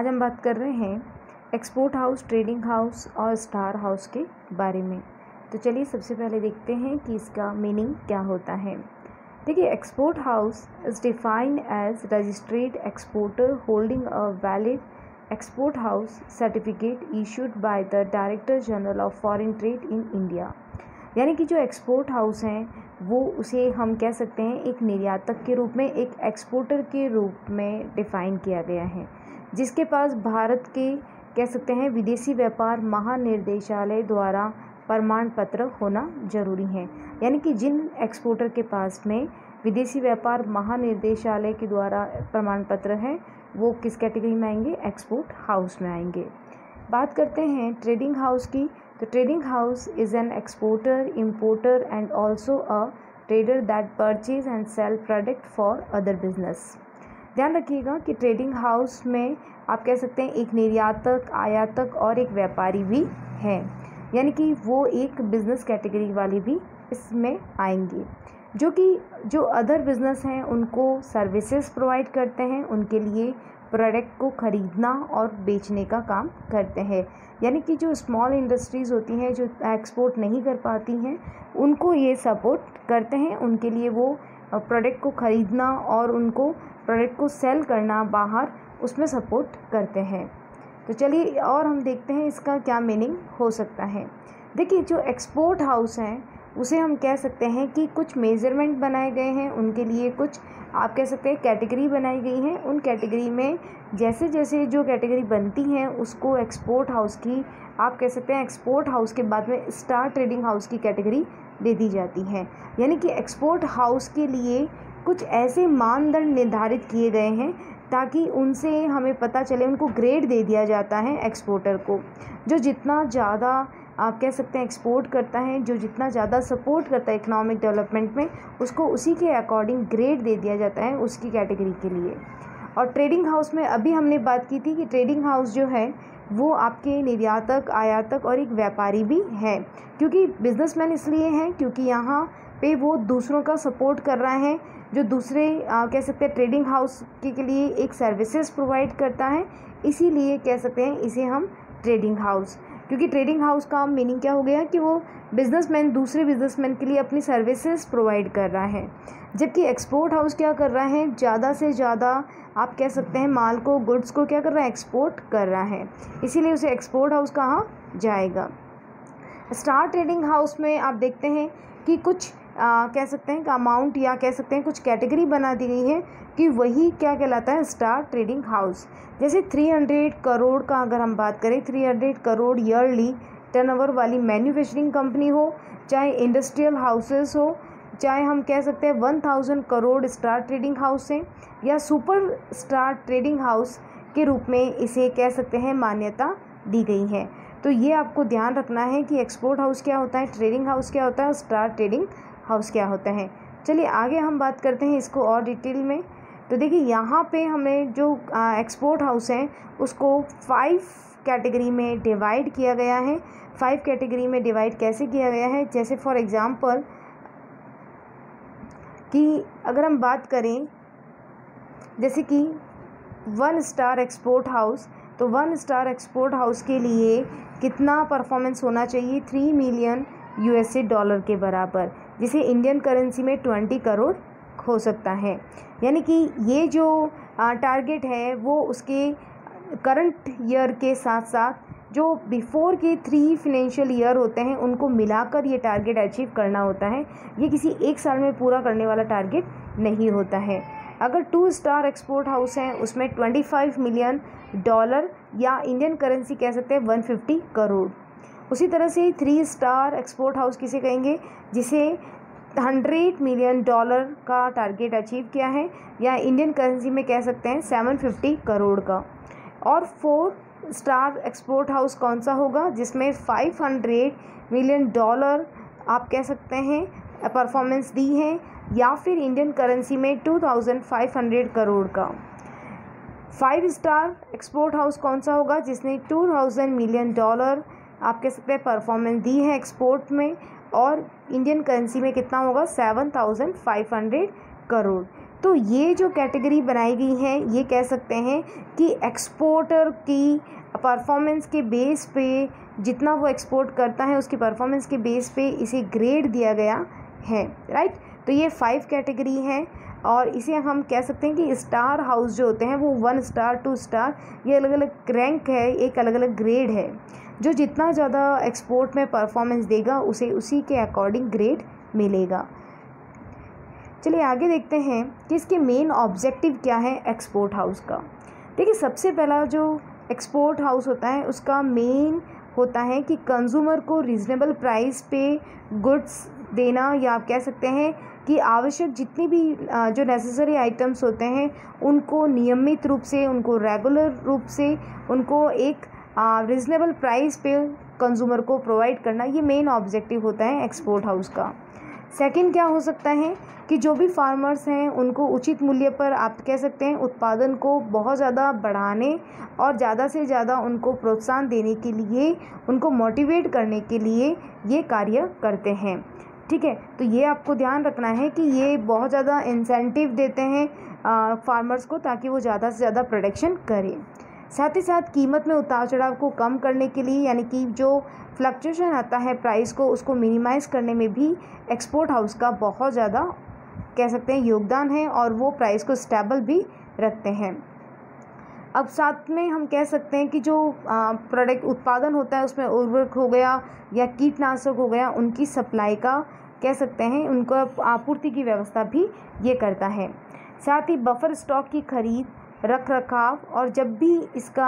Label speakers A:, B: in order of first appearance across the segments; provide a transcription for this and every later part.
A: हम बात कर रहे हैं एक्सपोर्ट हाउस, ट्रेडिंग हाउस और स्टार हाउस के बारे में। तो चलिए सबसे पहले देखते हैं कि इसका मीनिंग क्या होता है। देखिए, export house is defined as registered exporter holding a valid export house certificate issued by the director general of foreign trade in India. यानी कि जो एक्सपोर्ट हाउस हैं वो उसे हम कह सकते हैं एक निर्यातक के रूप में, एक एक्सपोर्टर के रूप में डिफ़ाइन किया गया है, जिसके पास भारत के कह सकते हैं विदेशी व्यापार महानिर्देशालय द्वारा प्रमाण पत्र होना जरूरी है। यानी कि जिन एक्सपोर्टर के पास में विदेशी व्यापार महानिर्देशालय के द्वारा प्रमाण पत्र है वो किस कैटेगरी में आएंगे? एक्सपोर्ट हाउस में आएंगे। बात करते हैं ट्रेडिंग हाउस की। तो trading house is an exporter, importer and also a trader that purchase and sell product for other business. ध्यान रखिएगा कि ट्रेडिंग हाउस में आप कह सकते हैं एक निर्यातक, आयातक और एक व्यापारी भी है। यानी कि वो एक बिज़नेस कैटेगरी वाले भी इसमें आएंगे, जो अदर बिज़नेस हैं उनको सर्विसेज प्रोवाइड करते हैं, उनके लिए प्रोडक्ट को ख़रीदना और बेचने का काम करते हैं। यानी कि जो स्मॉल इंडस्ट्रीज़ होती हैं जो एक्सपोर्ट नहीं कर पाती हैं उनको ये सपोर्ट करते हैं, उनके लिए वो प्रोडक्ट को ख़रीदना और उनको प्रोडक्ट को सेल करना बाहर, उसमें सपोर्ट करते हैं। तो चलिए और हम देखते हैं इसका क्या मीनिंग हो सकता है। देखिए, जो एक्सपोर्ट हाउस हैं उसे हम कह सकते हैं कि कुछ मेजरमेंट बनाए गए हैं, उनके लिए कुछ आप कह सकते हैं कैटेगरी बनाई गई हैं। उन कैटेगरी में जैसे जैसे जो कैटेगरी बनती हैं उसको एक्सपोर्ट हाउस की आप कह सकते हैं एक्सपोर्ट हाउस के बाद में स्टार ट्रेडिंग हाउस की कैटेगरी दे दी जाती है। यानी कि एक्सपोर्ट हाउस के लिए कुछ ऐसे मानदंड निर्धारित किए गए हैं ताकि उनसे हमें पता चले, उनको ग्रेड दे दिया जाता है एक्सपोर्टर को। जो जितना ज़्यादा आप कह सकते हैं एक्सपोर्ट करता है, जो जितना ज़्यादा सपोर्ट करता है इकोनॉमिक डेवलपमेंट में, उसको उसी के अकॉर्डिंग ग्रेड दे दिया जाता है उसकी कैटेगरी के लिए। और ट्रेडिंग हाउस में अभी हमने बात की थी कि ट्रेडिंग हाउस जो है वो आपके निर्यातक, आयातक और एक व्यापारी भी है। क्योंकि बिजनेसमैन इसलिए हैं क्योंकि यहाँ पे वो दूसरों का सपोर्ट कर रहा है, जो दूसरे कह सकते हैं ट्रेडिंग हाउस के लिए एक सर्विसेज प्रोवाइड करता है, इसीलिए कह सकते हैं इसे हम ट्रेडिंग हाउस। क्योंकि ट्रेडिंग हाउस का मीनिंग क्या हो गया कि वो बिजनेसमैन दूसरे बिजनेसमैन के लिए अपनी सर्विसेज प्रोवाइड कर रहा है, जबकि एक्सपोर्ट हाउस क्या कर रहा है, ज़्यादा से ज़्यादा आप कह सकते हैं माल को, गुड्स को क्या कर रहा है, एक्सपोर्ट कर रहा है, इसीलिए उसे एक्सपोर्ट हाउस कहा जाएगा। स्टार ट्रेडिंग हाउस में आप देखते हैं कि कुछ कह सकते हैं अमाउंट या कह सकते हैं कुछ कैटेगरी बना दी गई है कि वही क्या कहलाता है, स्टार ट्रेडिंग हाउस। जैसे 300 करोड़ का अगर हम बात करें, 300 करोड़ ईयरली टर्नओवर वाली मैन्युफैक्चरिंग कंपनी हो, चाहे इंडस्ट्रियल हाउसेस हो, चाहे हम कह सकते हैं 1000 करोड़ स्टार ट्रेडिंग हाउस हैं, या सुपर स्टार ट्रेडिंग हाउस के रूप में इसे कह सकते हैं मान्यता दी गई है। तो ये आपको ध्यान रखना है कि एक्सपोर्ट हाउस क्या होता है, ट्रेडिंग हाउस क्या होता है और स्टार ट्रेडिंग हाउस क्या होता है। चलिए आगे हम बात करते हैं इसको और डिटेल में। तो देखिए, यहाँ पे हमें जो एक्सपोर्ट हाउस हैं उसको 5 कैटेगरी में डिवाइड किया गया है। 5 कैटेगरी में डिवाइड कैसे किया गया है, जैसे फॉर एग्ज़ाम्पल कि अगर हम बात करें जैसे कि 1 स्टार एक्सपोर्ट हाउस, तो 1 स्टार एक्सपोर्ट हाउस के लिए कितना परफॉर्मेंस होना चाहिए, 3 मिलियन यूएसए डॉलर के बराबर, जिसे इंडियन करेंसी में 20 करोड़ हो सकता है। यानी कि ये जो टारगेट है वो उसके करंट ईयर के साथ साथ जो बिफोर के 3 फिनेंशियल ईयर होते हैं उनको मिलाकर ये टारगेट अचीव करना होता है। ये किसी एक साल में पूरा करने वाला टारगेट नहीं होता है। अगर 2 स्टार एक्सपोर्ट हाउस हैं उसमें 25 मिलियन डॉलर या इंडियन करेंसी कह सकते हैं 150 करोड़। उसी तरह से 3 स्टार एक्सपोर्ट हाउस किसे कहेंगे, जिसे 100 मिलियन डॉलर का टारगेट अचीव किया है, या इंडियन करेंसी में कह सकते हैं 750 करोड़ का। और 4 स्टार एक्सपोर्ट हाउस कौन सा होगा, जिसमें 500 मिलियन डॉलर आप कह सकते हैं परफॉर्मेंस दी है, या फिर इंडियन करेंसी में 2500 करोड़ का। 5 स्टार एक्सपोर्ट हाउस कौन सा होगा, जिसने 2000 मिलियन डॉलर आप कह सकते हैं परफॉर्मेंस दी है एक्सपोर्ट में, और इंडियन करेंसी में कितना होगा, 7500 करोड़। तो ये जो कैटेगरी बनाई गई है, ये कह सकते हैं कि एक्सपोर्टर की परफॉर्मेंस के बेस पे, जितना वो एक्सपोर्ट करता है उसकी परफॉर्मेंस के बेस पे इसे ग्रेड दिया गया है, राइट। तो ये 5 कैटेगरी हैं और इसे हम कह सकते हैं कि स्टार हाउस जो होते हैं वो 1 स्टार 2 स्टार, ये अलग अलग रैंक है, एक अलग अलग ग्रेड है। जो जितना ज़्यादा एक्सपोर्ट में परफॉर्मेंस देगा उसे उसी के अकॉर्डिंग ग्रेड मिलेगा। चलिए आगे देखते हैं कि इसके मेन ऑब्जेक्टिव क्या है एक्सपोर्ट हाउस का। देखिए, सबसे पहला जो एक्सपोर्ट हाउस होता है उसका मेन होता है कि कंज्यूमर को रीज़नेबल प्राइस पे गुड्स देना, या आप कह सकते हैं कि आवश्यक जितनी भी जो नेसेसरी आइटम्स होते हैं उनको नियमित रूप से, उनको रेगुलर रूप से, उनको एक रीज़नेबल प्राइस पे कंज्यूमर को प्रोवाइड करना, ये मेन ऑब्जेक्टिव होता है एक्सपोर्ट हाउस का। सेकंड क्या हो सकता है कि जो भी फार्मर्स हैं उनको उचित मूल्य पर, आप कह सकते हैं, उत्पादन को बहुत ज़्यादा बढ़ाने और ज़्यादा से ज़्यादा उनको प्रोत्साहन देने के लिए, उनको मोटिवेट करने के लिए ये कार्य करते हैं, ठीक है। तो ये आपको ध्यान रखना है कि ये बहुत ज़्यादा इंसेंटिव देते हैं फार्मर्स को, ताकि वो ज़्यादा से ज़्यादा प्रोडक्शन करें। साथ ही साथ कीमत में उतार चढ़ाव को कम करने के लिए, यानी कि जो फ्लक्चुएशन आता है प्राइस को, उसको मिनिमाइज़ करने में भी एक्सपोर्ट हाउस का बहुत ज़्यादा, कह सकते हैं, योगदान है और वो प्राइस को स्टेबल भी रखते हैं। अब साथ में हम कह सकते हैं कि जो प्रोडक्ट उत्पादन होता है उसमें उर्वरक हो गया या कीटनाशक हो गया, उनकी सप्लाई का, कह सकते हैं, उनको आपूर्ति की व्यवस्था भी ये करता है। साथ ही बफर स्टॉक की खरीद, रख रखाव और जब भी इसका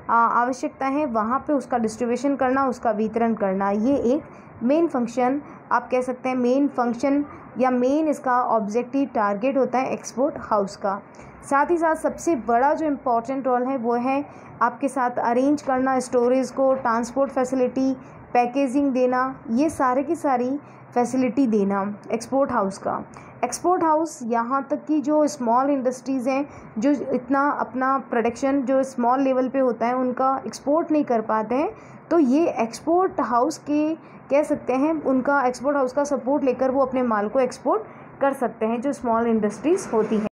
A: आवश्यकता है वहाँ पे उसका डिस्ट्रीब्यूशन करना, उसका वितरण करना, ये एक मेन फंक्शन, आप कह सकते हैं मेन फंक्शन या मेन इसका ऑब्जेक्टिव टारगेट होता है एक्सपोर्ट हाउस का। साथ ही साथ सबसे बड़ा जो इम्पोर्टेंट रोल है वो है आपके साथ अरेंज करना स्टोरेज को, ट्रांसपोर्ट फैसिलिटी, पैकेजिंग देना, ये सारे की सारी फैसिलिटी देना एक्सपोर्ट हाउस का। एक्सपोर्ट हाउस यहाँ तक कि जो स्मॉल इंडस्ट्रीज़ हैं, जो इतना अपना प्रोडक्शन जो स्मॉल लेवल पे होता है उनका एक्सपोर्ट नहीं कर पाते हैं, तो ये एक्सपोर्ट हाउस के, कह सकते हैं, उनका एक्सपोर्ट हाउस का सपोर्ट लेकर वो अपने माल को एक्सपोर्ट कर सकते हैं, जो स्मॉल इंडस्ट्रीज़ होती हैं।